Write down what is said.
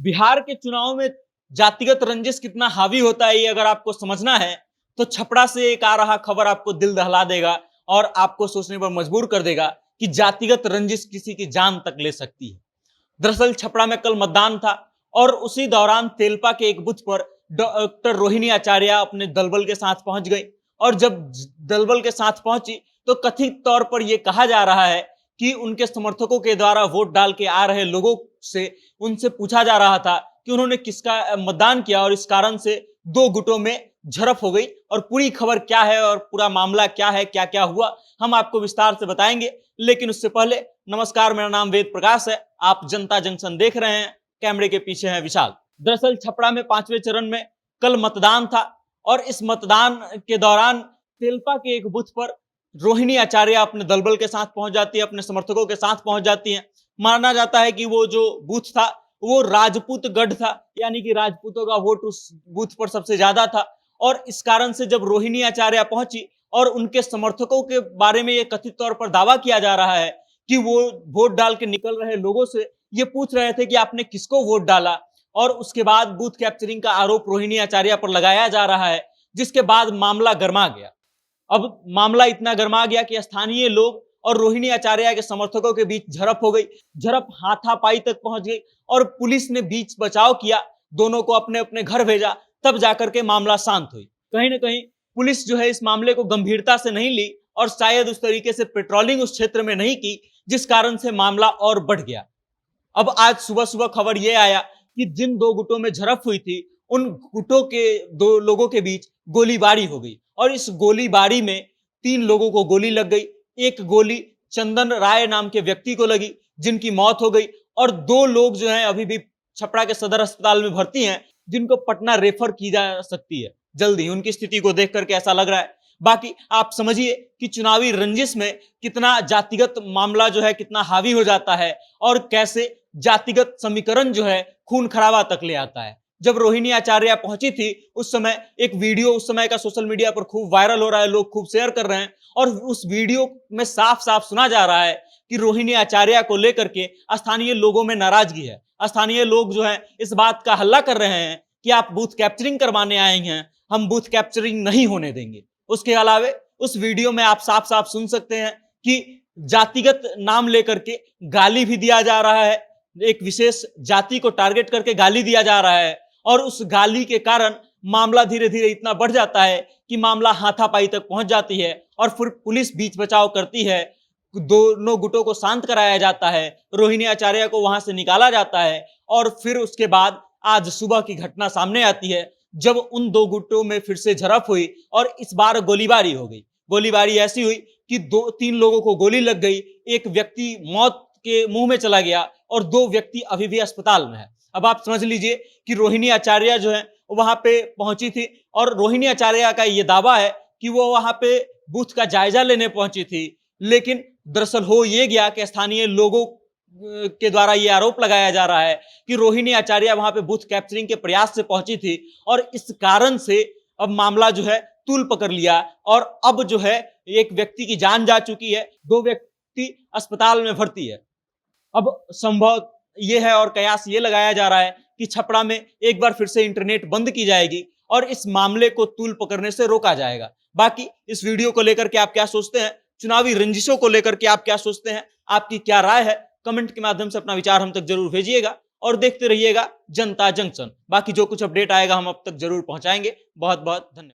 बिहार के चुनाव में जातिगत रंजिश कितना हावी होता है, ये अगर आपको समझना है तो छपरा से एक आ रहा खबर आपको दिल दहला देगा और आपको सोचने पर मजबूर कर देगा कि जातिगत रंजिश किसी की जान तक ले सकती है। दरअसल छपरा में कल मतदान था और उसी दौरान तेलपा के एक बूथ पर डॉक्टर रोहिणी आचार्य अपने दलबल के साथ पहुंच गई और जब दलबल के साथ पहुंची तो कथित तौर पर यह कहा जा रहा है कि उनके समर्थकों के द्वारा वोट डाल के आ रहे लोगों से उनसे पूछा जा रहा था कि उन्होंने किसका मतदान किया और इस कारण से दो गुटों में झड़प हो गई। और पूरी खबर क्या है और पूरा मामला क्या है, क्या क्या हुआ, हम आपको विस्तार से बताएंगे। लेकिन उससे पहले नमस्कार, मेरा नाम वेद प्रकाश है, आप जनता जंक्शन देख रहे हैं, कैमरे के पीछे है विशाल। दरअसल छपरा में 5वें चरण में कल मतदान था और इस मतदान के दौरान तेलपा के एक बूथ पर रोहिणी आचार्य अपने दलबल के साथ पहुंच जाती है, अपने समर्थकों के साथ पहुंच जाती हैं। माना जाता है कि वो जो बूथ था वो राजपूत गढ़ था, यानी कि राजपूतों का वोट उस बूथ पर सबसे ज्यादा था। और इस कारण से जब रोहिणी आचार्य पहुंची और उनके समर्थकों के बारे में ये कथित तौर पर दावा किया जा रहा है कि वो वोट डाल के निकल रहे लोगों से ये पूछ रहे थे कि आपने किसको वोट डाला, और उसके बाद बूथ कैप्चरिंग का आरोप रोहिणी आचार्य पर लगाया जा रहा है, जिसके बाद मामला गर्मा गया। अब मामला इतना गर्मा गया कि स्थानीय लोग और रोहिणी आचार्य के समर्थकों के बीच झड़प हो गई। झड़प हाथापाई तक पहुंच गई और पुलिस ने बीच बचाव किया, दोनों को अपने अपने घर भेजा, तब जाकर के मामला शांत हुई। कहीं ना कहीं पुलिस जो है इस मामले को गंभीरता से नहीं ली और शायद उस तरीके से पेट्रोलिंग उस क्षेत्र में नहीं की, जिस कारण से मामला और बढ़ गया। अब आज सुबह सुबह खबर यह आया कि जिन दो गुटों में झड़प हुई थी उन गुटों के दो लोगों के बीच गोलीबारी हो गई और इस गोलीबारी में 3 लोगों को गोली लग गई। एक गोली चंदन राय नाम के व्यक्ति को लगी जिनकी मौत हो गई और 2 लोग जो हैं अभी भी छपरा के सदर अस्पताल में भर्ती हैं, जिनको पटना रेफर की जा सकती है जल्दी। उनकी स्थिति को देख करके ऐसा लग रहा है। बाकी आप समझिए कि चुनावी रंजिश में कितना जातिगत मामला जो है कितना हावी हो जाता है और कैसे जातिगत समीकरण जो है खून खराबा तक ले आता है। जब रोहिणी आचार्य पहुंची थी उस समय एक वीडियो उस समय का सोशल मीडिया पर खूब वायरल हो रहा है, लोग खूब शेयर कर रहे हैं और उस वीडियो में साफ साफ सुना जा रहा है कि रोहिणी आचार्य को लेकर के स्थानीय लोगों में नाराजगी है। स्थानीय लोग जो है इस बात का हल्ला कर रहे हैं कि आप बूथ कैप्चरिंग करवाने आए हैं, हम बूथ कैप्चरिंग नहीं होने देंगे। उसके अलावे उस वीडियो में आप साफ साफ सुन सकते हैं कि जातिगत नाम लेकर के गाली भी दिया जा रहा है, एक विशेष जाति को टारगेट करके गाली दिया जा रहा है और उस गाली के कारण मामला धीरे धीरे इतना बढ़ जाता है कि मामला हाथापाई तक पहुंच जाती है और फिर पुलिस बीच बचाव करती है, दोनों गुटों को शांत कराया जाता है, रोहिणी आचार्य को वहां से निकाला जाता है और फिर उसके बाद आज सुबह की घटना सामने आती है जब उन 2 गुटों में फिर से झड़प हुई और इस बार गोलीबारी हो गई। गोलीबारी ऐसी हुई कि 2-3 लोगों को गोली लग गई, एक व्यक्ति मौत के मुंह में चला गया और 2 व्यक्ति अभी भी अस्पताल में है। अब आप समझ लीजिए कि रोहिणी आचार्य जो है वहां पे पहुंची थी और रोहिणी आचार्य का यह दावा है कि वो वहां पे बूथ का जायजा लेने पहुंची थी, लेकिन दरअसल हो यह गया कि स्थानीय लोगों के द्वारा यह आरोप लगाया जा रहा है कि रोहिणी आचार्य वहां पे बूथ कैप्चरिंग के प्रयास से पहुंची थी और इस कारण से अब मामला जो है तूल पकड़ लिया और अब जो है एक व्यक्ति की जान जा चुकी है, 2 व्यक्ति अस्पताल में भर्ती है। अब संभव यह है और कयास ये लगाया जा रहा है कि छपरा में एक बार फिर से इंटरनेट बंद की जाएगी और इस मामले को तूल पकड़ने से रोका जाएगा। बाकी इस वीडियो को लेकर के आप क्या सोचते हैं, चुनावी रंजिशों को लेकर के आप क्या सोचते हैं, आपकी क्या राय है, कमेंट के माध्यम से अपना विचार हम तक जरूर भेजिएगा और देखते रहिएगा जनता जंक्शन। बाकी जो कुछ अपडेट आएगा हम अब तक जरूर पहुंचाएंगे। बहुत बहुत धन्यवाद।